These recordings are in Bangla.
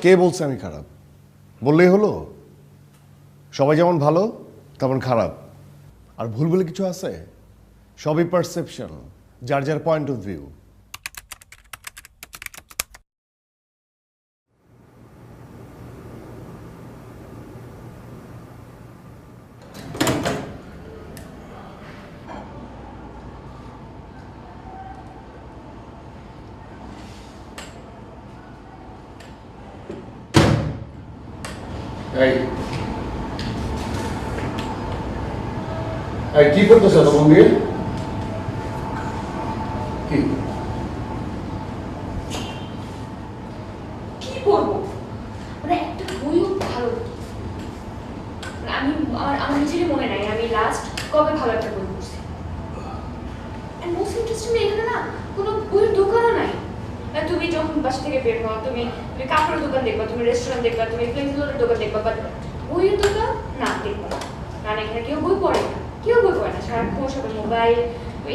কে বলছে আমি খারাপ? বললেই হলো? সবাই যেমন ভালো তেমন খারাপ। আর ভুল বলে কিছু আছে? সবই পারসেপশন, যার যার পয়েন্ট অফ ভিউ। কি করতেছ তখন দিয়ে? কি কি করবো? মানে একটা বইও ভালো আমি আমার নিজেরই মনে নাই আমি লাস্ট কবে ভালো একটা বই পড়ছি। এন্ড মোস্ট ইন্টারেস্টিং এখানে না কোনো বইয়ের দোকানও নাই। তুমি যখন বাসা থেকে বের হও তুমি কাপড়ের দোকান দেখবা, তুমি রেস্টুরেন্ট দেখবা, তুমি ফ্লেক্সিবলের দোকান দেখবা, বাট বইয়ের দোকান না দেখবা না। কারণ এখানে কেউ বই পড়ে না, কেউ বই পড়ে না। সারাক্ষণ সবাই মোবাইল,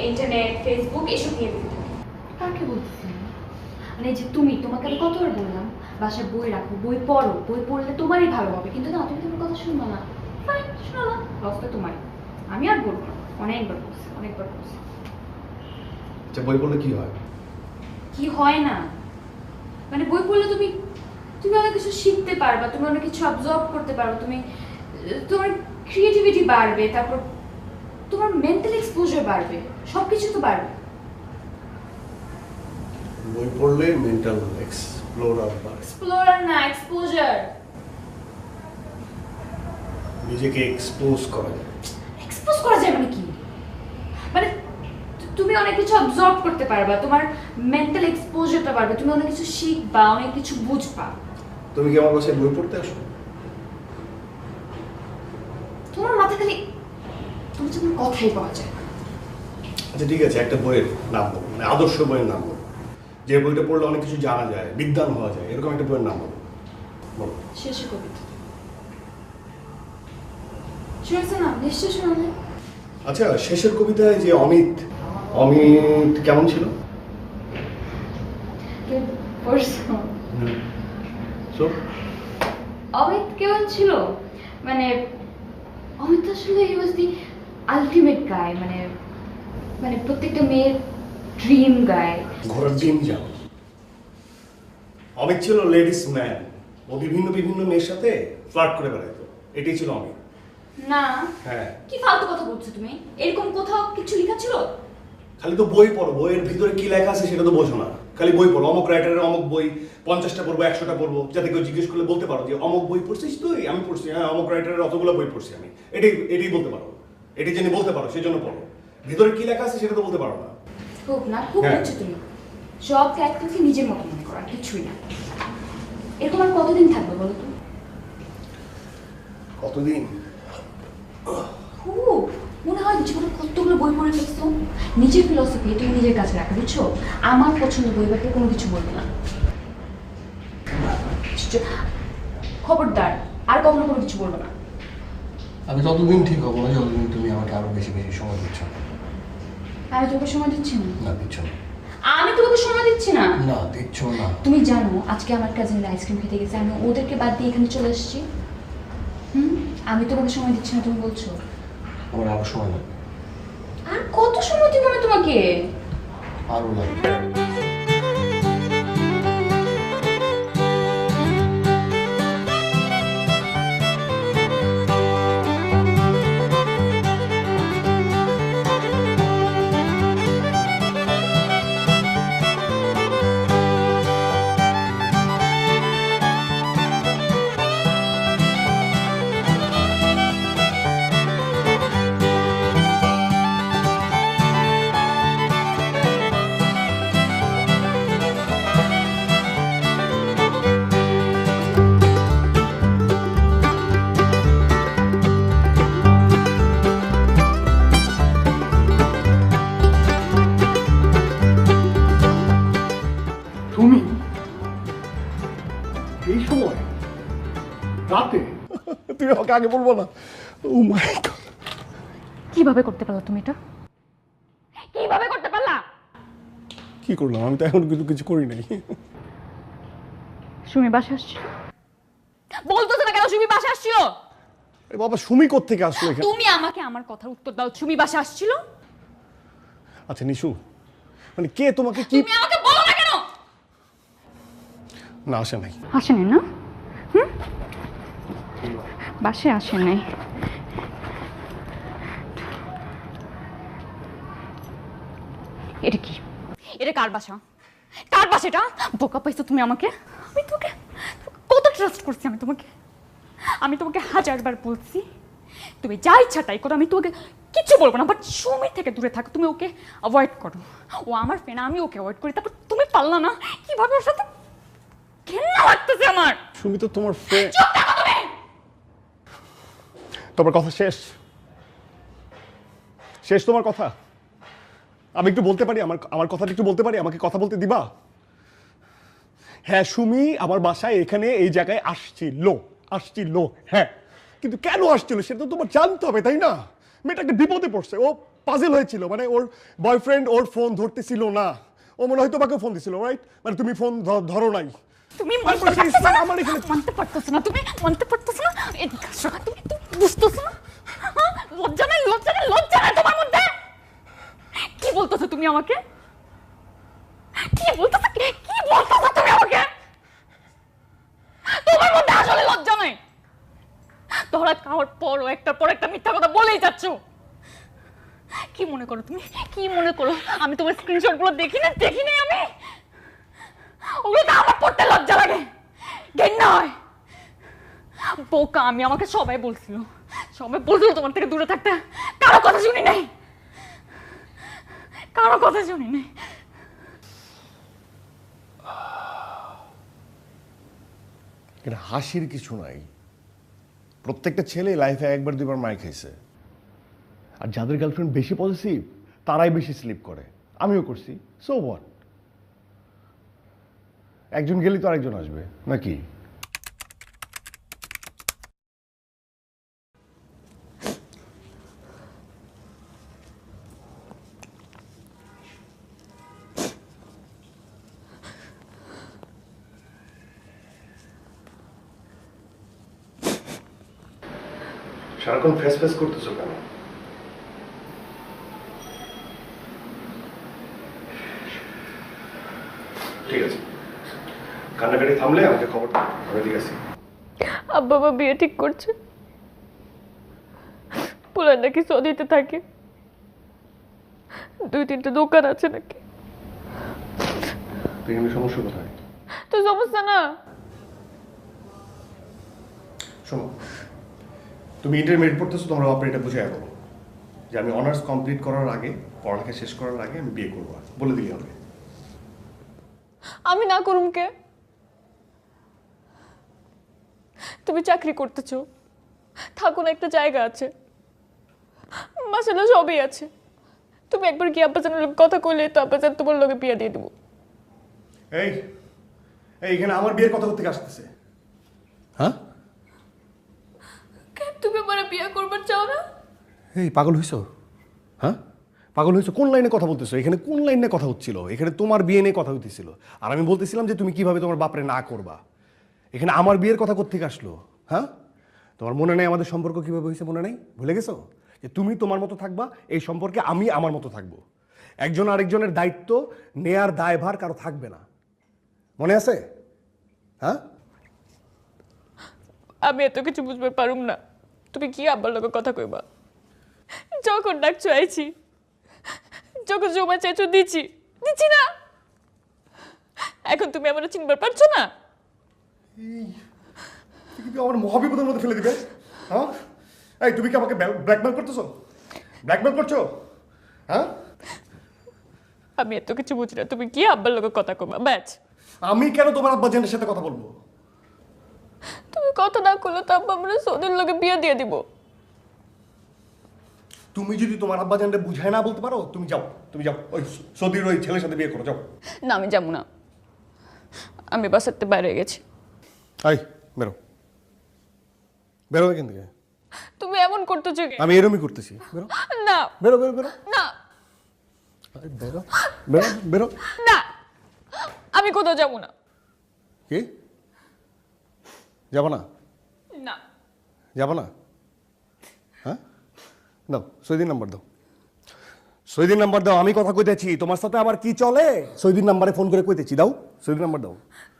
ইন্টারনেট, ফেসবুক এসব নিয়ে বিজি থাকে। কাকে বলতেছি? মানে যে তোমাকে আমি কতবার বললাম বাসায় বই রাখো, বই পড়ো, বই পড়লে তোমারই ভালো হবে, কিন্তু না, তুমি তোমার কথা শুনবো না। ফাইন, শোনো না, লসটা তোমারই। আমি আর বলবো না, অনেকবার বলছি। আচ্ছা, বই পড়লে কি হয়? কি হয় না মানে বই পড়লে তুমি অনেক কিছু শিখতে পারবা, তুমি অনেক কিছু অবজর্ভ করতে পারবে, তোমার ক্রিয়েটিভিটি বাড়বে, তারপর তোমার মেন্টাল এক্সপোজার বাড়বে, সবকিছু তো বাড়বে। বই পড়লে মেন্টাল এক্সপ্লোরার বাড়ে। এক্সপ্লোরার না, এক্সপোজার। নিজেকে এক্সপোজ করা যায়। এক্সপোজ করা যায় মানে কি? মানে তুমি অনেক কিছু অবজর্ভ করতে পারবা, তোমার মেন্টাল এক্সপোজারটা বাড়বে, তুমি অনেক কিছু শিখবা, অনেক কিছু বুঝবা। তুমি কি আমার বাসায় বই পড়তে আসো? তোমার মাথা খালি তুমি যখন কথাই পাওয়া যায়। আচ্ছা ঠিক আছে, একটা বইয়ের নাম বলো, মানে আদর্শ বইয়ের নাম বলো, যে বইটা পড়লে অনেক কিছু জানা যায়, বিদ্বান হওয়া যায়, এরকম একটা বইয়ের নাম বলো। বলো। শেষ কবিতা শুনেছো না? নিশ্চয় শোনা। আচ্ছা, শেষের কবিতায় যে অমিত কেমন ছিল? অমিত কেমন ছিল মানে অমিত আসলে হি ওয়াজ দি আলটিমেট গাই, মানে প্রত্যেকটা মেয়ের ড্রিম গাই। ঘোড়ার ডিম যাও। অমিত ছিল লেডিস ম্যান। ও বিভিন্ন মেয়ের সাথে ফ্লার্ট করে বেড়াইতো। এটাই ছিল অমিত। না, হ্যাঁ। কি ফালতু কথা বলছো তুমি? এরকম কোথাও কিছু লেখা ছিল? খালি তো বই পড়ো, বইয়ের ভিতরে কি লেখা আছে সেটা তো বোঝো না। খালি বই পড়ো, অমুক রাইটারের অমুক বই 50টা পড়বো, 100টা পড়বো, যাতে কেউ জিজ্ঞেস করলে বলতে পারো যে অমুক বই পড়ছিস তুই? আমি পড়ছি, হ্যাঁ অমুক রাইটারের অতগুলো বই পড়ছি আমি। এটাই বলতে পারো। এটি জেনে বলতে পারো, সেই জন্য পড়ো। ভিতরে কি লেখা আছে সেটা তো বলতে পারো না। খুব হচ্ছে তুমি সব ক্যারেক্টারকে নিজের মতো মনে করো, আর কিছুই না। এরকম আর কতদিন থাকবে বলো তো? কতদিন? খুব মনে হয় জীবনে কতগুলো বই পড়ে ফেলছো। নিজের ফিলসফি তুমি নিজের কাছে রাখা, বুঝছো? আমার পছন্দ বই বাকি কোনো কিছু বলবো না। খবরদার, আর কখনো কোনো কিছু বলবো না। আমি ততদিন ঠিক হবো না যতদিন তুমি আমাকে আরো বেশি সময় দিচ্ছ। আমি তোমাকে সময় দিচ্ছি না। না, দিচ্ছ না। আমি তোমাকে সময় দিচ্ছি না। না, দিচ্ছ না। তুমি জানো আজকে আমার কাজিনরা আইসক্রিম খেতে গেছে, আমি ওদেরকে বাদ দিয়ে এখানে চলে এসেছি। আমি তোমাকে সময় দিচ্ছি না, তুমি বলছো। আমার আরো সময় লাগবে। আর কত সময় দিব আমি তোমাকে? আরো লাগবে। তুমি এই সময় রাতে? তুমি আমাকে আগে বলবো না? ও মাই গড, কিভাবে করতে পারলা তুমি এটা? কিভাবে করতে পারলা? কি করলাম? আমি তো এখন কিছু করি নাই। সুমি বাসা আসছে। বলতেছ না কেন সুমি বাসা আসছিল? আরে বাবা, সুমি কোত্থেকে আসলো এখানে? তুমি আমাকে আমার কথার উত্তর দাও, সুমি বাসা আসছিল? আচ্ছা নিশু, মানে কে তোমাকে কি? তুমি আমাকে বলো না কেন? না, আসে নাই। আসেনি না? হুম, বাসে আসে নাই। এটা কি? এটা কার বাসা? কার বাসা এটা? বোকা পাইছো তুমি আমাকে? আমি তোকে কত ট্রাস্ট করছি আমি তোমাকে 1000বার বলছি তুমি যা ইচ্ছা তাই করো, আমি তোমাকে কিচ্ছু বলবো না, বাট সুমি থেকে দূরে থাকো, তুমি ওকে অ্যাভয়েড করো। ও আমার ফ্রেন্ড, আমি ওকে অ্যাভয়েড করি, তারপর তুমি পারলা না? কিভাবে ওর সাথে ঘেন্না লাগতেছে আমার। সুমি তো তোমার ফ্রেন্ড। চুপ থাকো তুমি। তোমার কথা শেষ? শেষ তোমার কথা? আমি একটু বলতে পারি? আমার কথাটা একটু বলতে পারি? আমাকে কথা বলতে দিবা? হ্যাঁ, সুমি আমার বাসায় এখানে এই জায়গায় আসছিল, হ্যাঁ, কিন্তু কেন আসছিল সেটা তো তোমার জানতে হবে, তাই না? মেয়েটা একটা বিপদে পড়ছে, ও পাজেল হয়েছিল, মানে ওর বয়ফ্রেন্ড ওর ফোন ধরতেছিল না, ও মনে হয় তোমাকে ফোন দিছিল, রাইট? মানে তুমি ফোন ধরো নাই। তুমি মানতে পারতেছো না, তুমি মানতে পারতেছো না, এদিকে আসো, তুমি বুঝতেছো না? হ্যাঁ? লজ্জা নাই তোমার মধ্যে? কি বলতেছো তুমি আমাকে? কি বলতেছো তুমি আমাকে? তোমার মধ্যে আসলে লজ্জা নাই? তোরা খাওয়ার পরও একটার পর একটা মিথ্যা কথা বলেই যাচ্ছ। কি মনে করো তুমি? কি মনে করো আমি তোমার স্ক্রিনশট গুলো দেখি নাই আমি? ওগুলো তো আমার পড়তে লজ্জা লাগে, ঘেন্না হয়। বোকা আমি, আমাকে সবাই বলছিল তোমার থেকে দূরে থাকতে। কারো কথা শুনি নাই। এটা হাসির কিছু নাই। প্রত্যেকটা ছেলে লাইফে একবার দুইবার মার খাইছে, আর যাদের গার্লফ্রেন্ড বেশি পজিটিভ তারাই বেশি স্লিপ করে। আমিও করছি, সো হোয়াট? একজন গেলেই তো আরেকজন আসবে নাকি? সারাক্ষণ ফেস করতেছো কেন? ঠিক আছে, কান্নাকাটি থামলে আমাকে খবর দাও, আমি ঠিক আছে। আব্বা মা বিয়ে ঠিক করছে, পোলার নাকি সৌদিতে থাকে, 2-3টা দোকান আছে নাকি। তো এখানে সমস্যা কোথায়? তো সমস্যা না। শোনো, তুমি ইন্টারমিডিয়েট পড়তেছো, তোমরা বাপরে এটা বুঝে বলো যে আমি অনার্স কমপ্লিট করার আগে, পড়ালেখা শেষ করার আগে আমি বিয়ে করবো, বলে দিলে হবে। আমি না করুম কে? তুমি চাকরি করতেছো, থাকুন, একটা জায়গা আছে, মাসালা সবই আছে। তুমি একবার কি আব্বাজানের লোক কথা কইলে তো আব্বাজান তোমার লোকে বিয়ে দিয়ে দেবো। এই এখানে আমার বিয়ের কথা কোথেকে আসতেছে? হ্যাঁ, তুমি আমার বিয়ে করবার চাও না? এই পাগল হইছো? হ্যাঁ, পাগল হইছো? কোন লাইনে কথা বলতেছো? এখানে কোন লাইনে কথা হচ্ছিল? এখানে তোমার বিয়ে নিয়ে কথা হইতেছিল, আর আমি বলতেছিলাম যে তুমি কিভাবে তোমার বাপরে না করবা। এখানে আমার বিয়ের কথা কোত্থেকে আসলো? হ্যাঁ, তোমার মনে নেই আমাদের সম্পর্ক কিভাবে হয়েছে? মনে নেই? ভুলে গেছো যে তুমি তোমার মতো থাকবা, এই সম্পর্কে আমি আমার মতো থাকবো। একজন আরেকজনের দায়িত্ব নেয়ার দায়ভার কারো থাকবে না, মনে আছে? হ্যাঁ, আমি এত কিছু বুঝতে পারুম না। তুমি কি আব্বার লোকের কথা কইবা? যখন ডাকছো আইছি, যখন জমা চাইছো দিচ্ছি না। এখন তুমি আমার চিনবার পারছো না? তুমি আমার মহাবিপদের মধ্যে ফেলে দিবে। হ্যাঁ, এই তুমি কি আমাকে ব্ল্যাকমেল করতেছো? ব্ল্যাকমেল করছো? হ্যাঁ, আমি এত কিছু বুঝি না। তুমি কি আব্বার লোকের কথা কইবা? ব্যাচ আমি কেন তোমার আব্বা জেনের সাথে কথা বলবো? তুমি কথা না করলে তো আব্বা আমরা সৌদির লোকে বিয়ে দিয়ে দিব। তুমি যদি তোমার আব্বা জানলে বুঝায় না বলতে পারো, তুমি যাও ওই সৌদির ওই ছেলের সাথে বিয়ে করো, যাও। না, আমি যাবো না। আমি বাসাতে বাইরে গেছি। আই বেরো, বেরো এখান থেকে। তুমি এমন করতেছো কি? আমি এরমই করতেছি, বেরো। না, বেরো বেরো বেরো, না, বেরো বেরো বেরো। না, আমি কোথাও যাবো না। কি যাবো না? যাবো না? হ্যাঁ, দাও সৈদিন নাম্বার দাও, সৈদিন নাম্বার দাও। আমি কথা কইতেছি, তোমার সাথে আবার কি চলে? সৈদিন নাম্বারে ফোন করে কইতেছি, দাও সৈদিন নাম্বার দাও।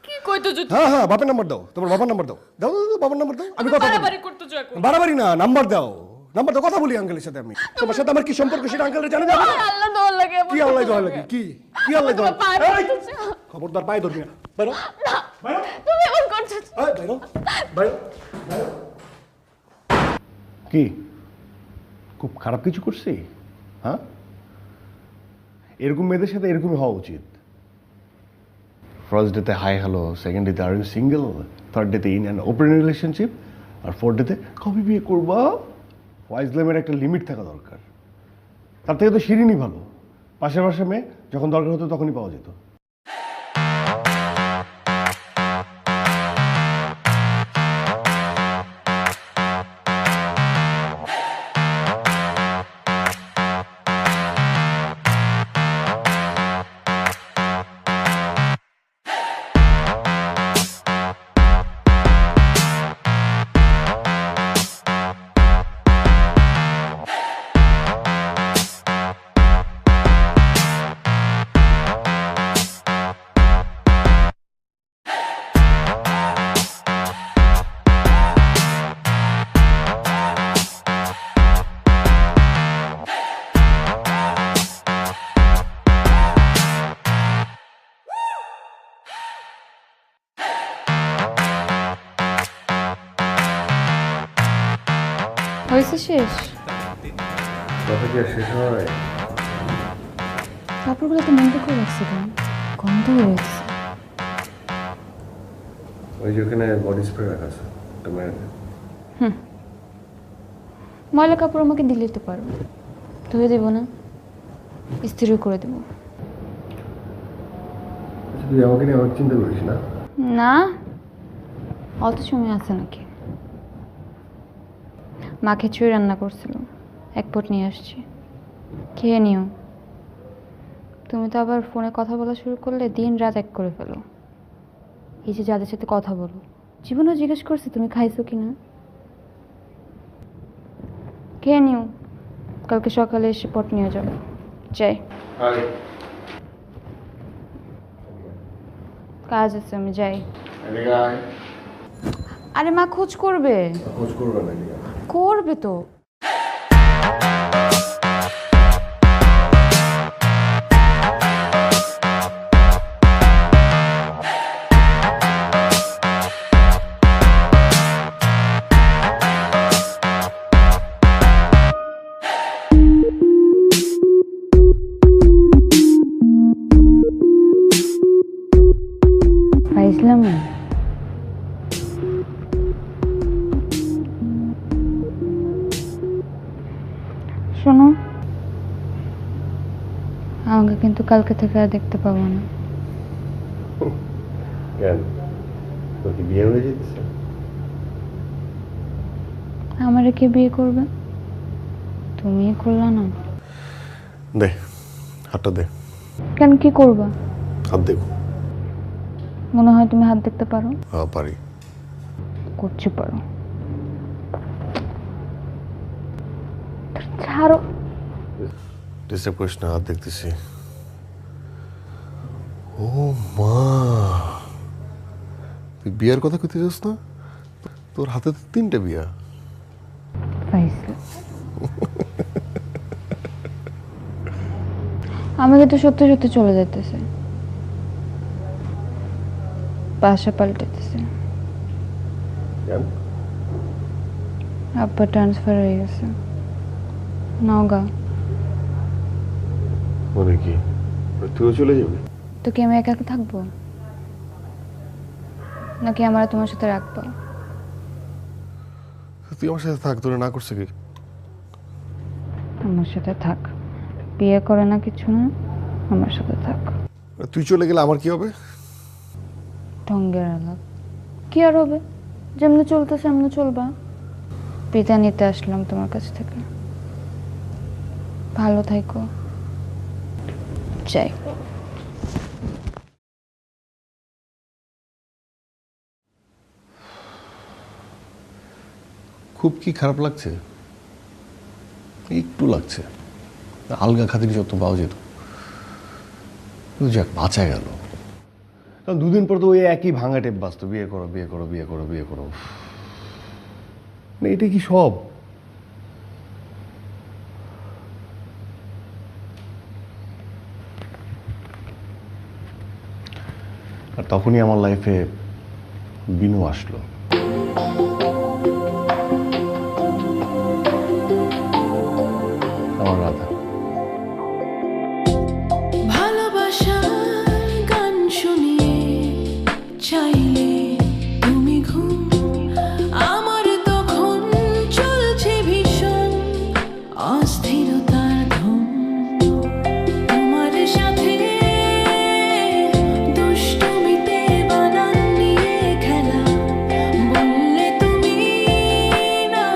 কি কইতেছো হ্যাঁ হ্যাঁ, বাপের নাম্বার দাও, তোমার বাবার নাম্বার দাও, দাও দাও, দাও, বাবার নাম্বার দাও। আমি কথা বলি। বাড়াবাড়ি করতেছো এখন? বাড়াবাড়ি না, নাম্বার দাও, নাম্বার দাও, কথা বলি আঙ্কেলের সাথে। আমি তোমার সাথে আমার কি সম্পর্ক সেটা আঙ্কেলের জানা যাবে না? আল্লাহ দোয়া লাগে কি আল্লাহ দোয়া লাগে? কি কি আল্লাহ দোয়া? পায়ে এই, পড়তেছে। খবরদার পায়ে ধরবি না। বাইরো বাইরো, তুমি এমন করতেছো? এই, বাইরো বাইরো বাইরো। কি খুব খারাপ কিছু করছি? হ্যাঁ, এরকম মেয়েদের সাথে এরকমই হওয়া উচিত। ফার্স্ট ডেতে হাই হ্যালো, সেকেন্ড ডেতে আর ইউ সিঙ্গেল, থার্ড ডেতে ইন অ্যান ওপেন রিলেশনশিপ, আর ফোর্থ ডেতে কবে বিয়ে করবা? ওয়াইজলামের একটা লিমিট থাকা দরকার। তার থেকে তো শিরিনই ভালো, পাশে পাশে মেয়ে যখন দরকার হতো তখনই পাওয়া যেত। হয়েছে শেষ? কথা কি আর শেষ হয়? কাপড়গুলো তো মন্দ করে রাখছি কেন? গন্ধ হয়ে গেছে। ওই যে ওখানে বডি স্প্রে রাখা আছে, তোমার ময়লা কাপড় আমাকে দিলেই তো পারো, ধুয়ে দেবো না, ইস্ত্রিও করে দেবো। তুই আমাকে নিয়ে অনেক চিন্তা করিস না? না, অত সময় আছে নাকি? মা খিচুড়ি রান্না করছিল, এক পট নিয়ে আসছি, খেয়ে নিও। তুমি তো আবার ফোনে কথা বলা শুরু করলে দিন রাত এক করে ফেলো। এই যে যাদের সাথে কথা বলো, জীবনেও জিজ্ঞেস করছি তুমি খাইছো কি না? খেয়ে নিও, কালকে সকালে এসে পট নিয়ে যাবো। যাই, কাজ আছে, আমি যাই। আরে মা খোঁজ করবে। খোঁজ করবে না? করবে তো। পাইছিলাম না। শোনো, আমাকে কিন্তু কালকে থেকে আর দেখতে পাবো না। কেন, তোর কি বিয়ে হয়ে যেতেছে? আমারে কে বিয়ে করবে? তুমি করলা না? দে হাতটা দে। কেন, কি করবা? হাত দেব। মনে হয় তুমি হাত দেখতে পারো। হ্যাঁ পারি। করছি পারো। ছাড়ো। ডিস্টার্ব করিস না, হাত দেখতেছি। ও মা, তুই বিয়ার কথা কইতে চাস না? তোর হাতে তো 3টে বিয়া। পাইছি। আমাকে তো সত্যি সত্যি চলে যেতেছে, বাসা পাল্টাতেছে। আব্বা ট্রান্সফার হয়ে গেছে নওগাঁ। মানে কি, তুইও চলে যাবি? তো কি আমি একা একা থাকবো, নাকি আমার তোমার সাথে রাখবো? তুই আমার সাথে থাক, তোরা না করছে কি? আমার সাথে থাক, বিয়ে করে না কিছু না, আমার সাথে থাক। তুই চলে গেলে আমার কি হবে? ঢঙ্গের আলাপ কি আর হবে, যেমনি চলতেছে এমনি চলবা। বিদায় নিতে আসলাম তোমার কাছ থেকে, ভালো থাইকো। যাই। খুব কি খারাপ লাগছে? একটু লাগছে। আলগা খাতির যত পাওয়া যেত, যাক বাঁচা গেল। কারণ দুদিন পর তো ওই একই ভাঙা টেপ বাঁচত, বিয়ে করো বিয়ে করো বিয়ে করো বিয়ে করো। মানে এটা কি সব? আর তখনই আমার লাইফে বিনু আসলো। আমার রাধা। ভালোবাসার গান শুনিয়ে চাইলে তুমি ঘুম, আমার তখন চলছে ভীষণ অস্থিরতার ধুম। তোমার সাথে দুষ্টুমিতে বানান নিয়ে খেলা, বললে তুমি না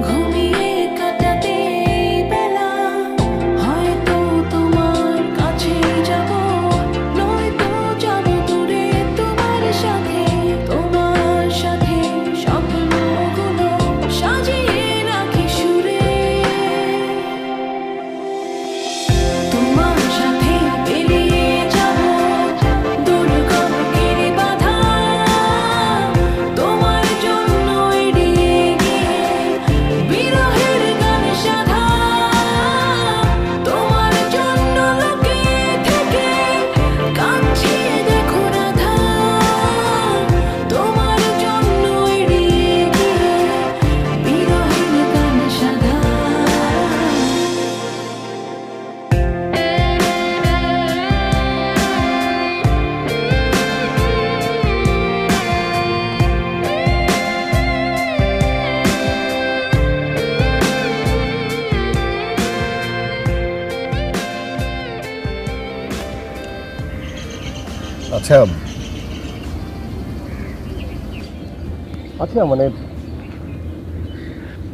ঘুমিয়ে কাটাতে বেলা। হয়তো তোমার কাছে যাব, নয়তো যাব দূরে তোমার সাথে স্বপ্নগুলো সাজিয়ে রাখি সুরে। তোমার সাথে বেরিয়ে যাব দুর্গমের বাধা, তোমার জন্য এড়িয়ে গিয়ে বিরহের গান সাধা। তোমার জন্য লুকিয়ে থেকে কাঁদছি দেখো রাধা, তোমার জন্য এড়িয়ে গিয়ে বিরহের গান সাধা। আচ্ছা আচ্ছা মানে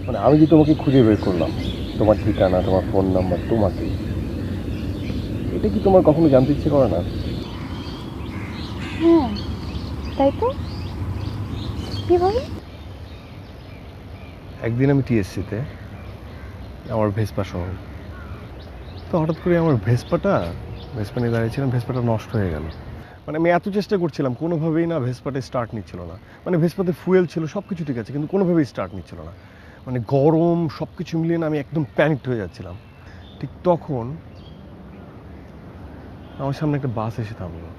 মানে আমি যে তোমাকে খুঁজে বের করলাম, তোমার ঠিকানা, তোমার ফোন নাম্বার, তোমাকে, এটা কি তোমার কখনো জানতে ইচ্ছে করে না? হ্যাঁ তাই তো। কিভাবে? একদিন আমি টিএসসিতে আমার ভেসপা সহ, তো হঠাৎ করে আমার ভেসপা নিয়ে দাঁড়িয়েছিলাম, ভেসপাটা নষ্ট হয়ে গেল। মানে আমি এত চেষ্টা করছিলাম, কোনোভাবেই না ভেসপাটা স্টার্ট নিচ্ছিল না। মানে ভেসপাতে ফুয়েল ছিল, সব কিছু ঠিক আছে, কিন্তু কোনোভাবেই স্টার্ট নিচ্ছিল না। মানে গরম সব কিছু মিলিয়ে না আমি একদম প্যানিকড হয়ে যাচ্ছিলাম। ঠিক তখন আমার সামনে একটা বাস এসে থামলো,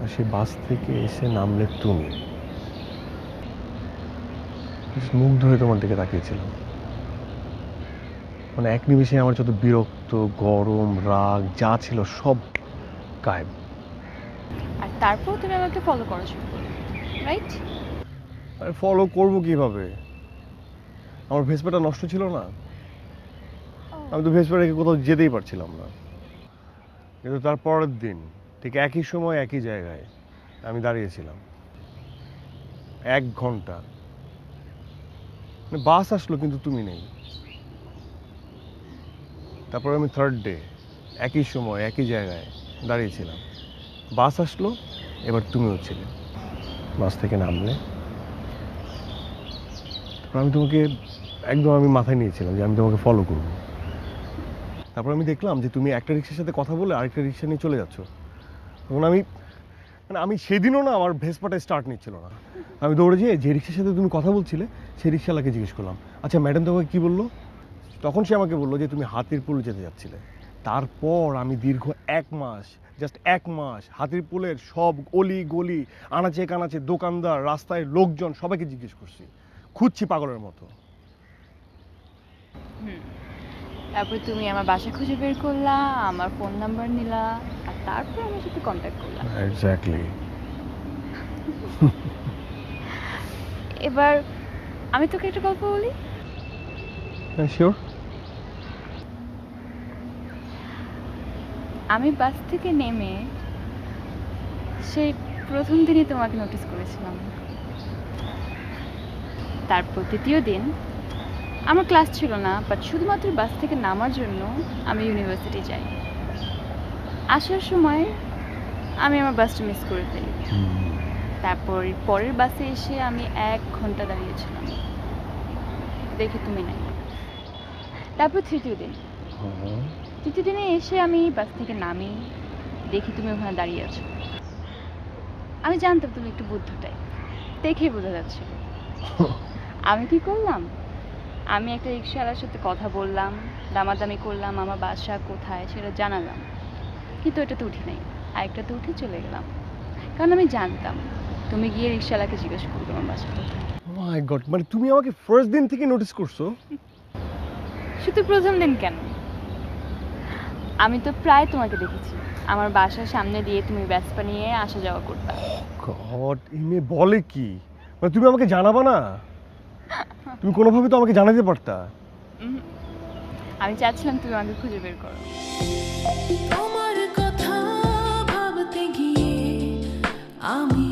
আর সেই বাস থেকে এসে নামলে তুমি। মুগ্ধ হয়ে তোমার দিকে তাকিয়েছিলাম। মানে এক নিমিষে আমার যত বিরক্ত, গরম, রাগ যা ছিল সব গায়েব। আর তারপর তুমি আমাকে ফলো করা শুরু করলে, রাইট? আরে ফলো করবো কিভাবে? আমার ভেসপাটা নষ্ট ছিল না, আমি তো ভেসপা রেখে কোথাও যেতেই পারছিলাম না। কিন্তু তার পরের দিন ঠিক একই সময় একই জায়গায় আমি দাঁড়িয়েছিলাম 1 ঘন্টা। বাস আসলো কিন্তু তুমি নেই। তারপর আমি থার্ড ডে একই সময় একই জায়গায় দাঁড়িয়েছিলাম, বাস আসলো, এবার তুমিও ছিলে। বাস থেকে নামলে, তারপর আমি তোমাকে একদম আমি মাথায় নিয়েছিলাম যে আমি তোমাকে ফলো করব। তারপর আমি দেখলাম যে তুমি একটা রিক্সার সাথে কথা বলে আরেকটা রিক্সা নিয়ে চলে যাচ্ছ। তখন আমি সেদিনও না আমার ভেসপাটা স্টার্ট নিচ্ছিল না। আমি দৌড়ে যেয়ে যে রিক্সার সাথে তুমি কথা বলছিলে সেই রিক্সাওয়ালাকে জিজ্ঞেস করলাম, আচ্ছা ম্যাডাম তোমাকে কী বললো? তখন সে আমাকে বললো যে তুমি হাতিরপুল যেতে যাচ্ছিলে। তারপর আমি দীর্ঘ 1 মাস, জাস্ট 1 মাস হাতিরপুলের সব অলি গলি, আনাচে কানাচে, দোকানদার, রাস্তায় লোকজন, সবাইকে জিজ্ঞেস করছি, খুঁজছি পাগলের মতো। তারপর তুমি আমার বাসা খুঁজে বের করলা, আমার ফোন নাম্বার নিলা, আর তারপর আমার সাথে কন্ট্যাক্ট করলা। এক্স্যাক্টলি। এবার আমি তোকে একটা গল্প বলি। শিওর। আমি বাস থেকে নেমে সেই প্রথম দিনই তোমাকে নোটিস করেছিলাম। তারপর দ্বিতীয় দিন আমার ক্লাস ছিল না, বাট শুধুমাত্র বাস থেকে নামার জন্য আমি ইউনিভার্সিটি যাই। আসার সময় আমি আমার বাসটা মিস করে ফেলি। তারপর পরের বাসে এসে আমি 1 ঘন্টা দাঁড়িয়েছিলাম। দেখি তুমি নাই। তারপর তৃতীয় দিন, তৃতীয় দিনে এসে আমি বাস থেকে নামি, দেখি তুমি ওখানে দাঁড়িয়ে আছো। আমি জানতাম তুমি একটু বুদ্ধ টাইপ, দেখেই বোঝা যাচ্ছে। আমি কি করলাম, আমি একটা রিক্সাওয়ালার সাথে কথা বললাম, দামাদামি করলাম, আমার বাসা কোথায় সেটা জানালাম, কিন্তু এটাতে উঠি নাই, আরেকটাতে উঠে চলে গেলাম। কারণ আমি জানতাম তুমি গিয়ে রিক্সাওয়ালাকে জিজ্ঞেস করবে আমার বাসা কোথায়। মাই গড, মানে তুমি আমাকে ফার্স্ট দিন থেকে নোটিস করছো? শুধু প্রথম দিন কেন, আমি তো প্রায় তোমাকে দেখেছি। আমার বাসার সামনে দিয়ে তুমি ভেসপা নিয়ে আসা যাওয়া করতে। গড, এই মেয়ে বলে কি? মানে তুমি আমাকে জানাবা না? তুমি কোনোভাবে তো আমাকে জানাতে পারতা। আমি চাচ্ছিলাম তুমি আমাকে খুঁজে বের করো। তোমার কথা ভাবতে গিয়ে আমি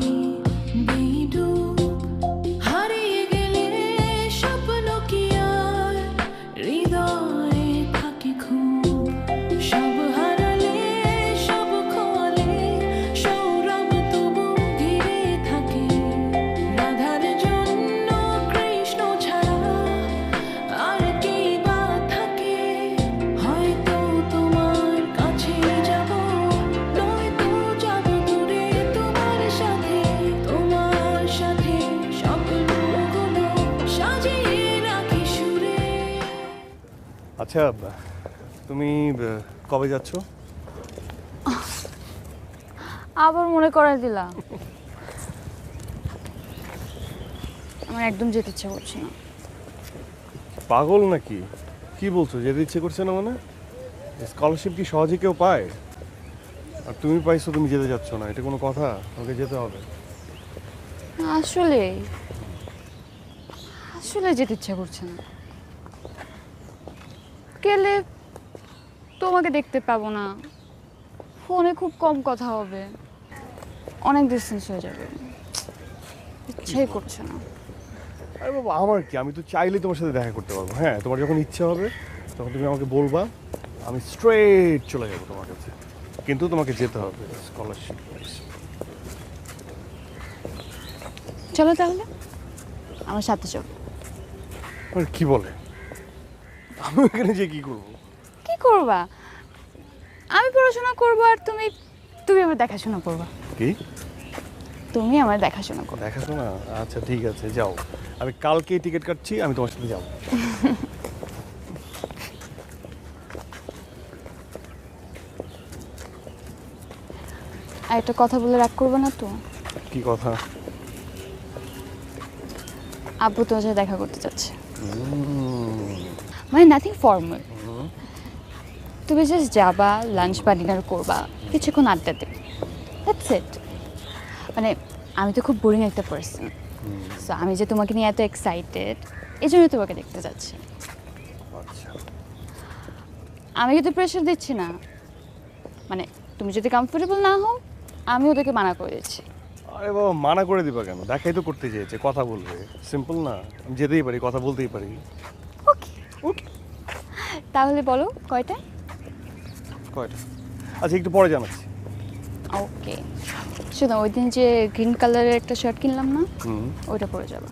বেডুব, হারিয়ে গেলে স্বপ্ন কি আর হৃদয়ে থাকে খুব, সব হারালে সব খোয়ালে সৌরভ তবু ঘিরে থাকে, রাধার জন্য কৃষ্ণ ছাড়া আর কি বা থাকে, হয়তো তোমার কাছে যাব, নয়তো যাব দূরে তোমার সাথে স্বপ্নগুলো সাজিয়ে রাখি সুরে। আচ্ছা, তুমি কবে যাচ্ছ? আবার মনে করাই দিলা। আমার একদম যেতে ইচ্ছে করছে না। পাগল নাকি? কি বলছো, যেতে ইচ্ছে করছে না? মানে স্কলারশিপ কি সহজে কেউ পায়? আর তুমি পাইছো, তুমি যেতে যাচ্ছ না, এটা কোনো কথা? তোমাকে যেতে হবে। আসলে আসলে যেতে ইচ্ছে করছে না। গেলে তোমাকে দেখতে পাবো না, ফোনে খুব কম কথা হবে, অনেক ডিস্টেন্স হয়ে যাবে, ইচ্ছেই করছে না। আরে বাবা, আমার কি, আমি তো চাইলেই তোমার সাথে দেখা করতে পারবো। হ্যাঁ, তোমার যখন ইচ্ছা হবে তখন তুমি আমাকে বলবা, আমি স্ট্রেট চলে যাবো তোমার কাছে। কিন্তু তোমাকে যেতে হবে স্কলারশিপ। চলো তাহলে আমার সাথে চলো। আর কি বলে, আমি এখানে যে কি করবো? কি করবা? আমি পড়াশোনা করবো আর তুমি তুমি আমার দেখাশোনা করবা। কি তুমি আমার দেখাশোনা করো। দেখাশোনা? আচ্ছা ঠিক আছে, যাও। আমি কালকেই টিকিট কাটছি, আমি তোমার সাথে যাবো। আর একটা কথা বলে রাগ করবো না তো? কি কথা? আব্বু তোমার সাথে দেখা করতে চাচ্ছে। মানে নাথিং ফর্মাল, তুমি জাস্ট যাবা, লাঞ্চ বা ডিনার করবা, কিছুক্ষণ আড্ডা দেবে, দ্যাটস ইট। মানে আমি তো খুব বোরিং একটা পার্সন, সো আমি যে তোমাকে নিয়ে এত এক্সাইটেড, এই জন্য তোমাকে দেখতে যাচ্ছি। আচ্ছা, আমি কিন্তু প্রেশার দিচ্ছি না, মানে তুমি যদি কমফোর্টেবল না হও আমি ওদেরকে মানা করে দিচ্ছি। আরে বাবা, মানা করে দিবা কেন? দেখাই তো করতে চেয়েছে, কথা বলবে, সিম্পল না? আমি যেতেই পারি, কথা বলতেই পারি। ওকে ওকে, তাহলে বলো কয়টায়? কয়টা? আচ্ছা, একটু পরে জানাচ্ছি। ওকে, শোনো, ওই দিন যে গ্রিন কালারের একটা শার্ট কিনলাম না, হুম, ওইটা পরে যাবা।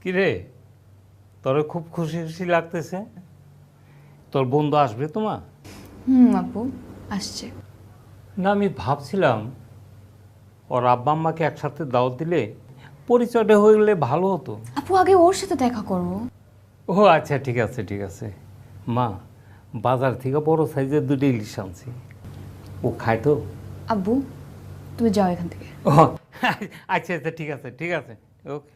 কিরে, তোর খুব খুশি খুশি লাগতেছে? তোর বন্ধু আসবে তোমার? আপু আসছে। না, আমি ভাবছিলাম ওর আব্বা আম্মাকে একসাথে দাওয়াত দিলে পরিচয়টা হয়ে গেলে ভালো হতো। আপু আগে ওর সাথে দেখা করো। ও আচ্ছা, ঠিক আছে ঠিক আছে। মা, বাজার থেকে বড় সাইজের 2টা ইলিশ আনছি, ও খায় তো? আব্বু তুমি যাও এখান থেকে। ও আচ্ছা আচ্ছা, ঠিক আছে ঠিক আছে, ওকে।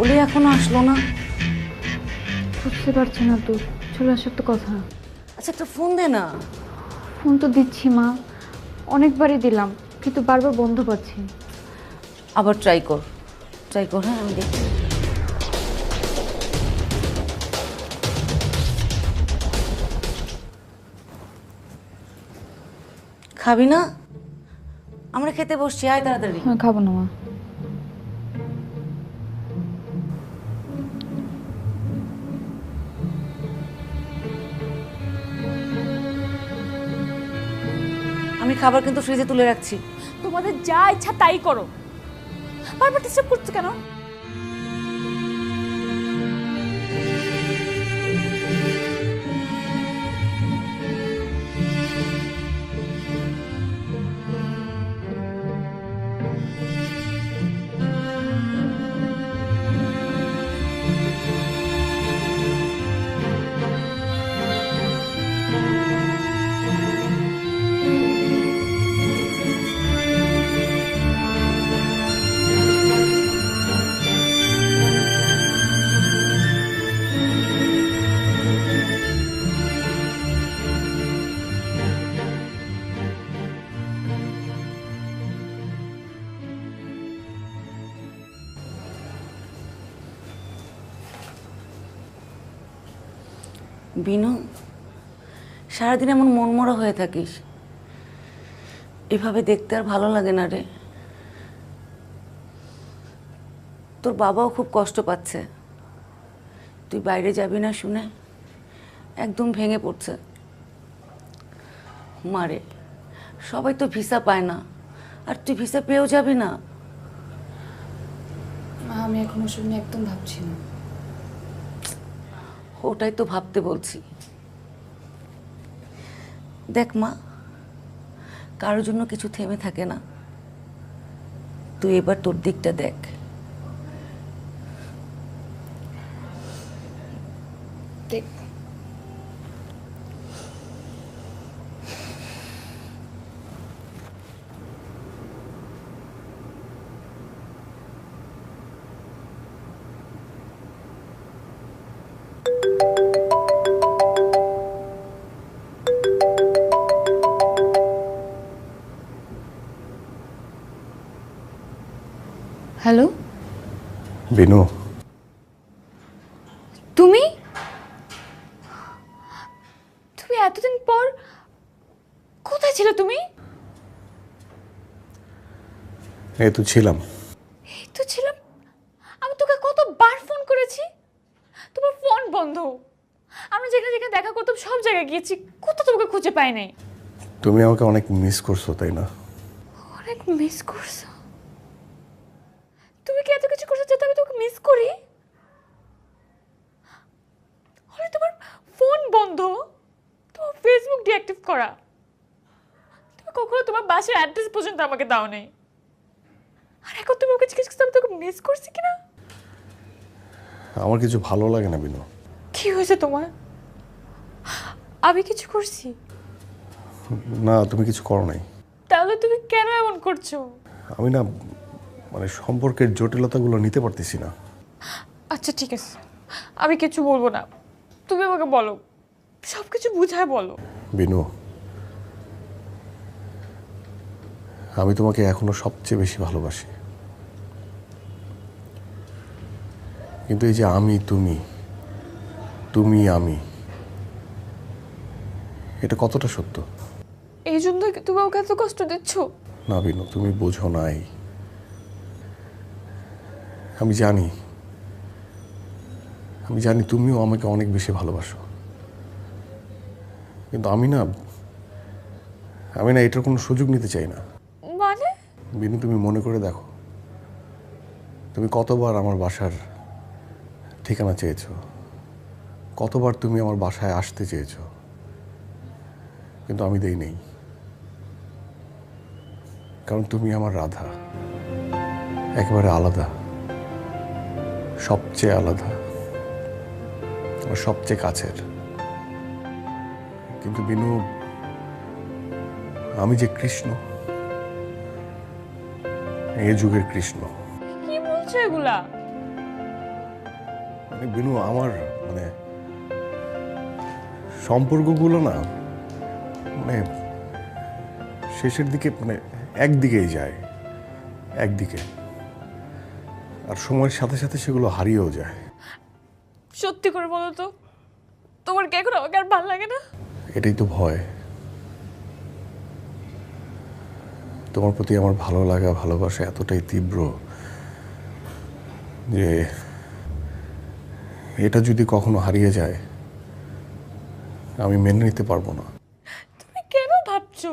ওলি এখনো আসলো না। বুঝতে পারছি না তো, চলে আসার তো কথা। আচ্ছা একটা ফোন দে না। ফোন তো দিচ্ছি মা, অনেকবারই দিলাম, কিন্তু বারবার বন্ধ পাচ্ছি। আবার ট্রাই কর, হ্যাঁ আমি দেখি। খাবি না? আমরা খেতে বসছি, আয় তাড়াতাড়ি। হ্যাঁ, খাবো না মা। আমি খাবার কিন্তু ফ্রিজে তুলে রাখছি। তোমাদের যা ইচ্ছা তাই করো, বারবার ডিস্টার্ব করছো কেন? বিনু, সারাদিন এমন মনমরা হয়ে থাকিস, এভাবে দেখতে আর ভালো লাগে না রে। তোর বাবাও খুব কষ্ট পাচ্ছে, তুই বাইরে যাবি না শুনে একদম ভেঙে পড়ছে। মারে, সবাই তো ভিসা পায় না, আর তুই ভিসা পেয়েও যাবি না। মা, আমি এখন ওসব নিয়ে একদম ভাবছি না। ওটাই তো ভাবতে বলছি। দেখ মা, কারোর জন্য কিছু থেমে থাকে না। তুই এবার তোর দিকটা দেখ। দেখ, হ্যালো, বিনু, তুমি তুমি এতদিন পর কোথায় ছিলে তুমি? এই তো ছিলাম। এই তো ছিলাম। আমি তোকে কতবার ফোন করেছি, তোমার ফোন বন্ধ। আমরা যেখানে যেখানে দেখা করতাম সব জায়গায় গিয়েছি, কোথাও তোমাকে খুঁজে পাই নাই। তুমি আমাকে অনেক মিস করছো, তাই না? অনেক মিস করছো? তুমি কি এত কিছু করছো যাতে আমি তোকে মিস করি? আরে তোমার ফোন বন্ধ, তোমার ফেসবুক ডিঅ্যাক্টিভ করা, তুমি কখনো তোমার বাসার অ্যাড্রেস পর্যন্ত আমাকে দাও নাই। আর এখন তুমি ওকে জিজ্ঞেস করছো আমি তোকে মিস করছি কিনা? আমার কিছু ভালো লাগে না বিনু। কি হয়েছে তোমার? আমি কিছু করছি? না, তুমি কিছু করো নাই। তাহলে তুমি কেন এমন করছো? আমি না, মানে সম্পর্কের জটিলতাগুলো নিতে পারতেছি না। আচ্ছা ঠিক আছে, আমি কিছু বলবো না, তুমি আমাকে বলো, সব কিছু বুঝায় বলো। বিনু, আমি তোমাকে এখনো সবচেয়ে বেশি ভালোবাসি, কিন্তু এই যে আমি তুমি, তুমি আমি, এটা কতটা সত্য? এই জন্য কি তুমি ওকে এত কষ্ট দিচ্ছ? না বিনু, তুমি বোঝো নাই। আমি জানি তুমিও আমাকে অনেক বেশি ভালোবাসো, কিন্তু আমি না এটার কোনো সুযোগ নিতে চাই না। মানে? বিনু, তুমি মনে করে দেখো, তুমি কতবার আমার বাসার ঠিকানা চেয়েছো, কতবার তুমি আমার বাসায় আসতে চেয়েছো, কিন্তু আমি দেই নেই। কারণ তুমি আমার রাধা, একেবারে আলাদা, সবচেয়ে আলাদা, আমার সবচেয়ে কাছের। কিন্তু বিনু, আমি যে কৃষ্ণ, এই যুগের কৃষ্ণ। কি বলছো এগুলা? মানে বিনু আমার মানে সম্পর্কগুলো না মানে শেষের দিকে মানে একদিকেই যায়, একদিকে, আর সময়ের সাথে সাথে সেগুলো হারিয়েও যায়। সত্যি করে বলো তো, তোমার কি এখন আমাকে আর ভালো লাগে না? এটাই তো ভয়। তোমার প্রতি আমার ভালো লাগা ভালোবাসা এতটাই তীব্র যে এটা যদি কখনো হারিয়ে যায় আমি মেনে নিতে পারবো না। তুমি কেন ভাবছো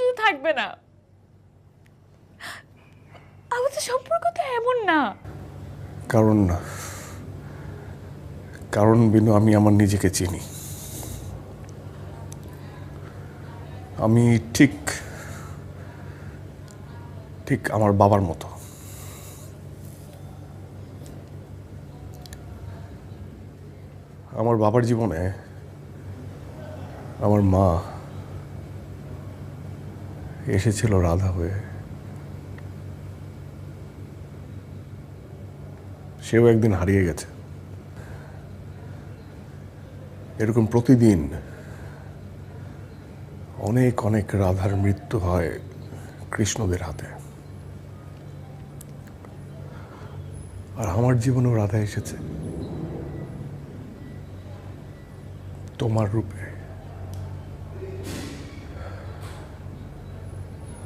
যে থাকবে না? আমাদের সম্পর্ক তো এমন না। কারণ বিনু আমি আমার নিজেকে চিনি। আমি ঠিক আমার বাবার মতো। আমার বাবার জীবনে আমার মা এসেছিল রাধা হয়ে, সেও একদিন হারিয়ে গেছে। এরকম প্রতিদিন অনেক অনেক রাধার মৃত্যু হয় কৃষ্ণদের হাতে, আর আমার জীবনেও রাধা এসেছে তোমার রূপে।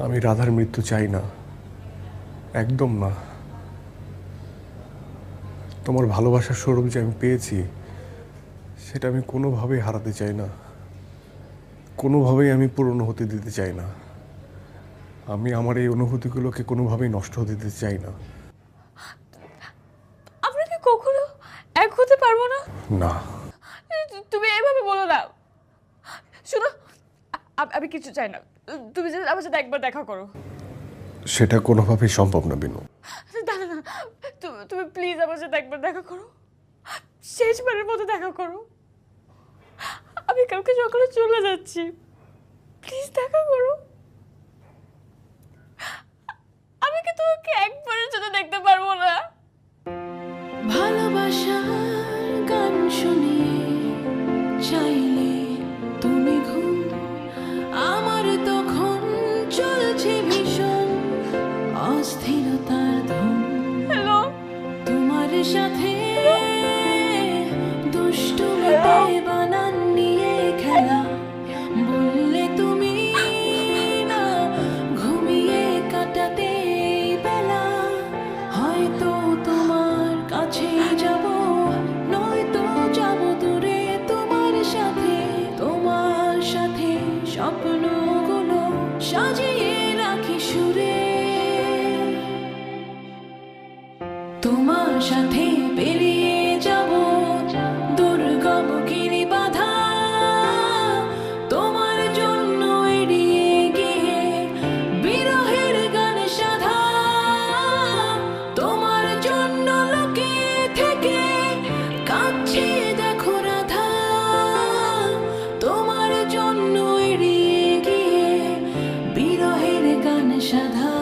আমি রাধার মৃত্যু চাই না, একদম না। তোমার ভালোবাসার স্বরূপ যে আমি পেয়েছি সেটা আমি কোনোভাবেই হারাতে চাই না, কোনোভাবেই আমি পুরনো হতে দিতে চাই না। আমি আমার এই অনুভূতিগুলোকে কোনোভাবেই নষ্ট হতে দিতে চাই না। আমরা কি কখনো এক হতে পারবো না? না, তুমি এভাবে বলো না। শোনো, আমি কিছু চাই না, তুমি যদি আমার সাথে একবার দেখা করো। সেটা কোনোভাবেই সম্ভব না বিনু। না না না, তুমি প্লিজ আমার সাথে একবার দেখা করো, শেষবারের মতো দেখা করো। আমি কালকে সকালে চলে যাচ্ছি, প্লিজ দেখা করো। আমি কি তোমাকে একবারের জন্য দেখতে পারবো না? ভালোবাসার গান শুনিয়ে চাইলে তুমি ঘুম, আমার তখন চলছে ভীষণ অস্থিরতার ধুম। হ্যালো, তোমার সাথে দুষ্টুমিতে বানান নিয়ে খেলা, বললে তুমি না ঘুমিয়ে কাটাতে বেলা। হয়তো তোমার কাছে যাব, নয়তো যাব দূরে তোমার সাথে স্বপ্নগুলো সাজিয়ে রাখি সুরে। তোমার সাথে পেরিয়ে যাব দুর্গম গিরি বাধা, তোমার জন্য এড়িয়ে গিয়ে বিরহের গান সাধা। তোমার জন্য লোকে থেকে কাঁদছে দেখো রাধা, তোমার জন্য এড়িয়ে গিয়ে বিরহের গান সাধা।